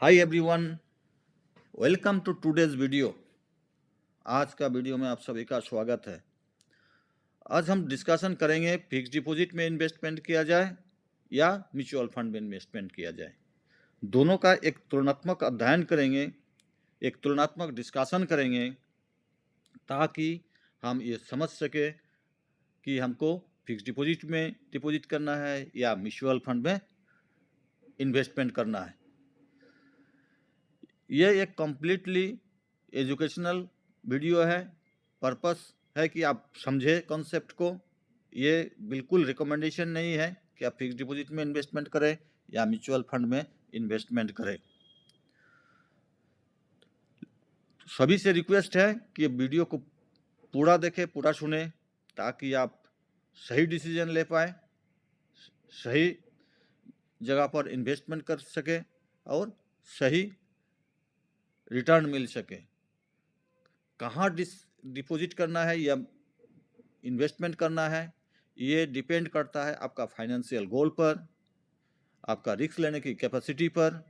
Hi everyone, welcome to today's video. आज का video में आप सभी का स्वागत है। आज हम डिस्कशन करेंगे फिक्स डिपॉजिट में इन्वेस्टमेंट किया जाए या म्यूचुअल फंड में इन्वेस्टमेंट किया जाए। दोनों का एक तुलनात्मक अध्ययन करेंगे, एक तुलनात्मक डिस्कशन करेंगे ताकि हम ये समझ सके कि हमको फिक्स डिपॉजिट में डिपॉजिट करना है या म्यूचुअल फंड में इन्वेस्टमेंट करना है। ये एक कम्प्लीटली एजुकेशनल वीडियो है। पर्पस है कि आप समझे कॉन्सेप्ट को। ये बिल्कुल रिकमेंडेशन नहीं है कि आप फिक्स डिपॉजिट में इन्वेस्टमेंट करें या म्यूचुअल फंड में इन्वेस्टमेंट करें। सभी से रिक्वेस्ट है कि वीडियो को पूरा देखें, पूरा सुने, ताकि आप सही डिसीजन ले पाए, सही जगह पर इन्वेस्टमेंट कर सके और सही रिटर्न मिल सके। कहाँ डिपॉजिट करना है या इन्वेस्टमेंट करना है, ये डिपेंड करता है आपका फाइनेंशियल गोल पर, आपका रिस्क लेने की कैपेसिटी पर।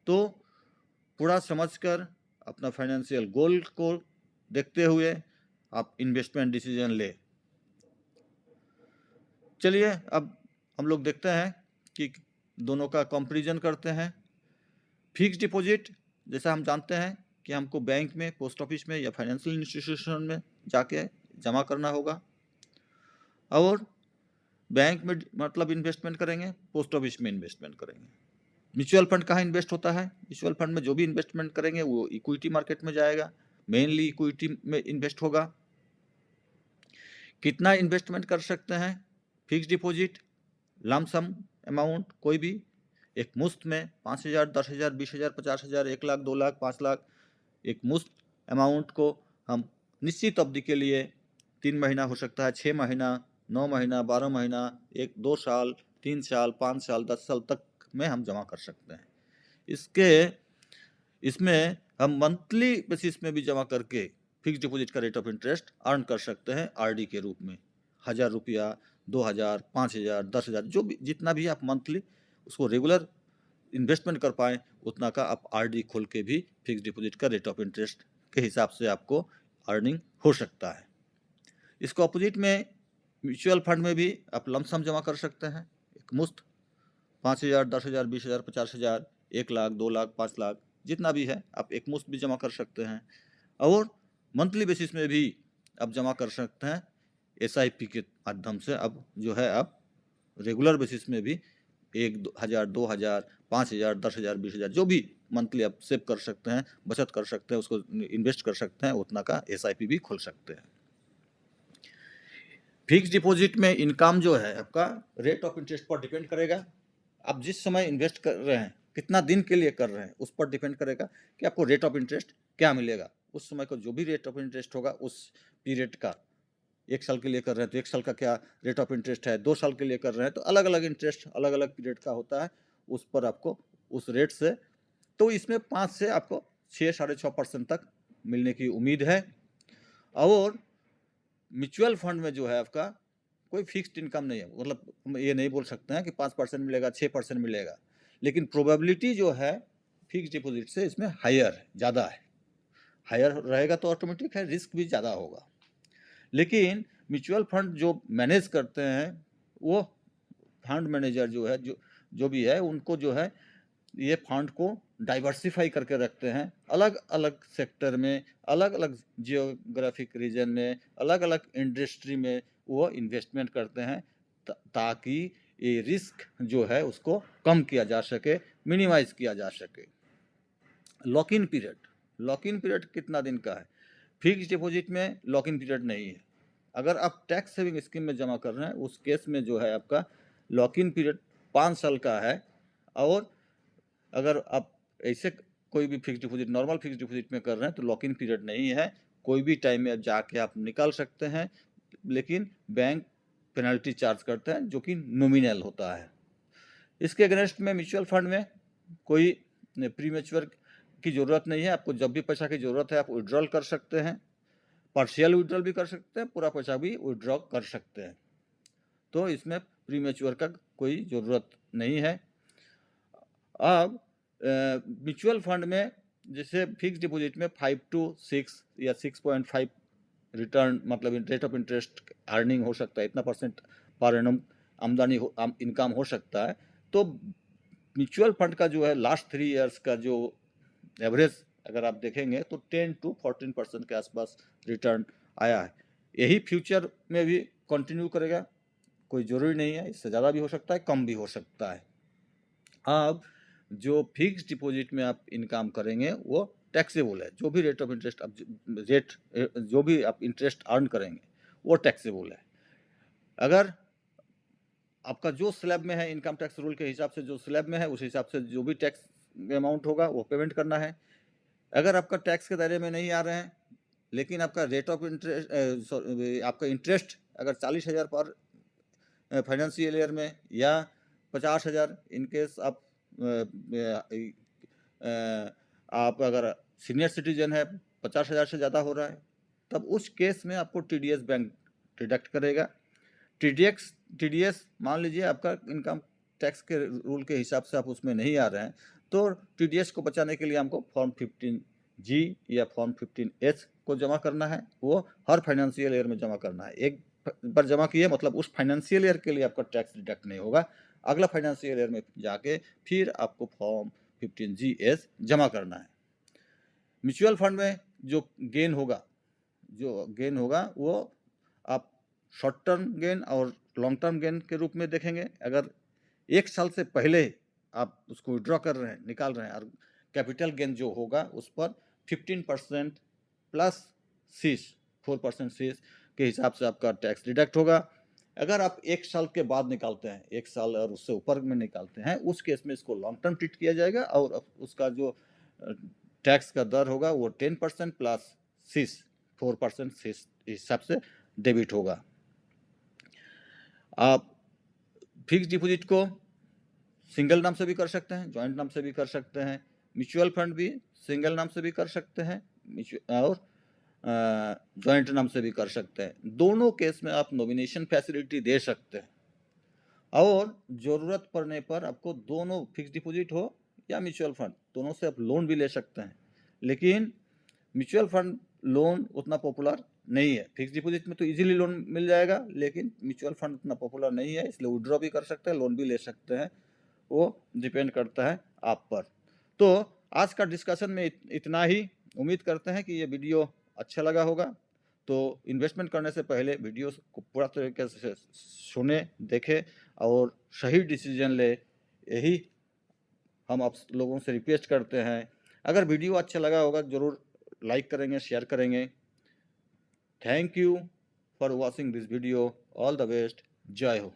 तो पूरा समझकर अपना फाइनेंशियल गोल को देखते हुए आप इन्वेस्टमेंट डिसीजन ले। चलिए अब हम लोग देखते हैं कि दोनों का कंपैरिजन करते हैं। फिक्स डिपॉजिट जैसा हम जानते हैं कि हमको बैंक में, पोस्ट ऑफिस में या फाइनेंशियल इंस्टीट्यूशन में जाके जमा करना होगा, और बैंक में मतलब इन्वेस्टमेंट करेंगे, पोस्ट ऑफिस में इन्वेस्टमेंट करेंगे। म्यूचुअल फंड कहाँ इन्वेस्ट होता है? म्यूचुअल फंड में जो भी इन्वेस्टमेंट करेंगे वो इक्विटी मार्केट में जाएगा, मेनली इक्विटी में इन्वेस्ट होगा। कितना इन्वेस्टमेंट कर सकते हैं? फिक्स डिपॉजिट लमसम अमाउंट कोई भी, एक मुश्त में 5,000, 10,000, 20,000, 50,000, 1 लाख, 2 लाख, 5 लाख, एक मुश्त अमाउंट को हम निश्चित अवधि के लिए 3 महीना हो सकता है, 6 महीना, 9 महीना, 12 महीना, 2 साल, 3 साल, 5 साल, 10 साल तक में हम जमा कर सकते हैं। इसमें हम मंथली बेसिस में भी जमा करके फिक्स डिपॉजिट का रेट ऑफ इंटरेस्ट अर्न कर सकते हैं आरडी के रूप में। 1,000 रुपया, 2,000, 5,000, 10,000, जो भी जितना भी आप मंथली उसको रेगुलर इन्वेस्टमेंट कर पाएँ उतना का आप आरडी खोल के भी फिक्स डिपॉजिट का रेट ऑफ इंटरेस्ट के हिसाब से आपको अर्निंग हो सकता है। इसको अपोजिट में म्यूचुअल फंड में भी आप लमसम जमा कर सकते हैं, एक मुश्त 5,000, 10,000, 20,000, 50,000, 1 लाख, 2 लाख, 5 लाख, जितना भी है आप एक मुश्त भी जमा कर सकते हैं। और मंथली बेसिस में भी आप जमा कर सकते हैं एसआईपी के माध्यम से। अब जो है आप रेगुलर बेसिस में भी 1,000, 2,000, 5,000, 10,000, 20,000 जो भी मंथली आप सेव कर सकते हैं, बचत कर सकते हैं, उसको इन्वेस्ट कर सकते हैं, उतना का एसआईपी भी खोल सकते हैं। फिक्स डिपॉजिट में इनकम जो है आपका रेट ऑफ इंटरेस्ट पर डिपेंड करेगा। आप जिस समय इन्वेस्ट कर रहे हैं, कितना दिन के लिए कर रहे हैं, उस पर डिपेंड करेगा कि आपको रेट ऑफ इंटरेस्ट क्या मिलेगा। उस समय को जो भी रेट ऑफ इंटरेस्ट होगा उस पीरियड का, 1 साल के लिए कर रहे हैं तो 1 साल का क्या रेट ऑफ इंटरेस्ट है, 2 साल के लिए कर रहे हैं तो अलग अलग इंटरेस्ट अलग अलग पीरियड का होता है, उस पर आपको उस रेट से, तो इसमें 5 से आपको 6, 6.5% तक मिलने की उम्मीद है। और म्यूचुअल फंड में जो है आपका कोई फिक्स्ड इनकम नहीं है, मतलब हम ये नहीं बोल सकते हैं कि 5% मिलेगा, 6% मिलेगा, लेकिन प्रोबेबिलिटी जो है फिक्स डिपॉजिट से इसमें हायर है, ज़्यादा है। हायर रहेगा तो ऑटोमेटिक है, रिस्क भी ज़्यादा होगा। लेकिन म्यूचुअल फंड जो मैनेज करते हैं, वो फंड मैनेजर जो है, जो भी है, उनको जो है ये फंड को डाइवर्सिफाई करके रखते हैं, अलग अलग सेक्टर में, अलग अलग जियोग्राफिक रीजन में, अलग अलग इंडस्ट्री में वो इन्वेस्टमेंट करते हैं, ताकि ये रिस्क जो है उसको कम किया जा सके, मिनिमाइज किया जा सके। लॉक इन पीरियड कितना दिन का है? फिक्स डिपॉजिट में लॉक इन पीरियड नहीं है। अगर आप टैक्स सेविंग स्कीम में जमा कर रहे हैं, उस केस में जो है आपका लॉक इन पीरियड 5 साल का है। और अगर आप ऐसे कोई भी fix deposit, normal fix deposit में कर रहे हैं तो लॉक इन पीरियड नहीं है, कोई भी टाइम में जाके आप निकाल सकते हैं, लेकिन बैंक पेनल्टी चार्ज करते हैं जो कि नॉमिनल होता है। इसके अगेंस्ट में म्यूचुअल फंड में कोई प्रीमेच्योर की ज़रूरत नहीं है। आपको जब भी पैसा की ज़रूरत है आप विड्रॉल कर सकते हैं, पार्शियल विड्रॉल भी कर सकते हैं, पूरा पैसा भी विड्रॉ कर सकते हैं। तो इसमें प्रीमेच्योर का कोई ज़रूरत नहीं है। अब म्यूचुअल फंड में जैसे फिक्स डिपॉजिट में 5 to 6 या 6.5 रिटर्न, मतलब रेट ऑफ इंटरेस्ट अर्निंग हो सकता है, इतना परसेंट पर एनम आमदनी इनकम हो सकता है। तो म्यूचुअल फंड का जो है लास्ट 3 इयर्स का जो एवरेज अगर आप देखेंगे तो 10 to 14% के आसपास रिटर्न आया है। यही फ्यूचर में भी कंटिन्यू करेगा, कोई ज़रूरी नहीं है, इससे ज़्यादा भी हो सकता है, कम भी हो सकता है। अब जो फिक्स डिपॉजिट में आप इनकम करेंगे वो टैक्सेबल है, जो भी रेट ऑफ इंटरेस्ट आप जो भी आप इंटरेस्ट अर्न करेंगे वो टैक्सेबल है। अगर आपका जो स्लैब में है, इनकम टैक्स रूल के हिसाब से जो स्लैब में है उस हिसाब से जो भी टैक्स अमाउंट होगा वो पेमेंट करना है। अगर आपका टैक्स के दायरे में नहीं आ रहे हैं लेकिन आपका रेट ऑफ इंटरेस्ट आपका इंटरेस्ट अगर 40,000 पर फाइनेंशियल ईयर में या 50,000 इनकेस आप अगर सीनियर सिटीजन है 50,000 से ज़्यादा हो रहा है, तब उस केस में आपको TDS बैंक डिडक्ट करेगा। TDS मान लीजिए आपका इनकम टैक्स के रूल के हिसाब से आप उसमें नहीं आ रहे हैं, तो TDS को बचाने के लिए हमको फॉर्म 15G या फॉर्म 15H को जमा करना है। वो हर फाइनेंशियल ईयर में जमा करना है। एक बार जमा किए मतलब उस फाइनेंशियल ईयर के लिए आपका टैक्स डिडक्ट नहीं होगा, अगला फाइनेंशियल ईयर में जाके फिर आपको फॉर्म 15GH जमा करना है। म्यूचुअल फंड में जो गेन होगा वो आप शॉर्ट टर्म गेन और लॉन्ग टर्म गेन के रूप में देखेंगे। अगर 1 साल से पहले आप उसको विड्रॉ कर रहे हैं, निकाल रहे हैं, और कैपिटल गेन जो होगा उस पर 15% प्लस सीस 4% सीस के हिसाब से आपका टैक्स डिडक्ट होगा। अगर आप 1 साल के बाद निकालते हैं, 1 साल और उससे ऊपर में निकालते हैं, उस केस में इसको लॉन्ग टर्म ट्रीट किया जाएगा और उसका जो टैक्स का दर होगा वो 10% प्लस सीस 4% सीस हिसाब से डेबिट होगा। आप फिक्स डिपॉजिट को सिंगल नाम से भी कर सकते हैं, जॉइंट नाम से भी कर सकते हैं। म्यूचुअल फंड भी सिंगल नाम से भी कर सकते हैं और जॉइंट नाम से भी कर सकते हैं। दोनों केस में आप नॉमिनेशन फैसिलिटी दे सकते हैं और ज़रूरत पड़ने पर आपको दोनों फिक्स डिपॉजिट हो या म्यूचुअल फंड, दोनों से आप लोन भी ले सकते हैं। लेकिन म्यूचुअल फंड लोन उतना पॉपुलर नहीं है। फिक्स डिपॉजिट में तो इजीली लोन मिल जाएगा, लेकिन म्यूचुअल फंड उतना पॉपुलर नहीं है, इसलिए विड्रॉ भी कर सकते हैं, लोन भी ले सकते हैं, वो डिपेंड करता है आप पर। तो आज का डिस्कशन में इतना ही। उम्मीद करते हैं कि ये वीडियो अच्छा लगा होगा। तो इन्वेस्टमेंट करने से पहले वीडियो को पूरा तरीके से सुने, देखें और सही डिसीजन ले, यही हम आप लोगों से रिक्वेस्ट करते हैं। अगर वीडियो अच्छा लगा होगा ज़रूर लाइक करेंगे, शेयर करेंगे। Thank you for watching this video. All the best. जय हो।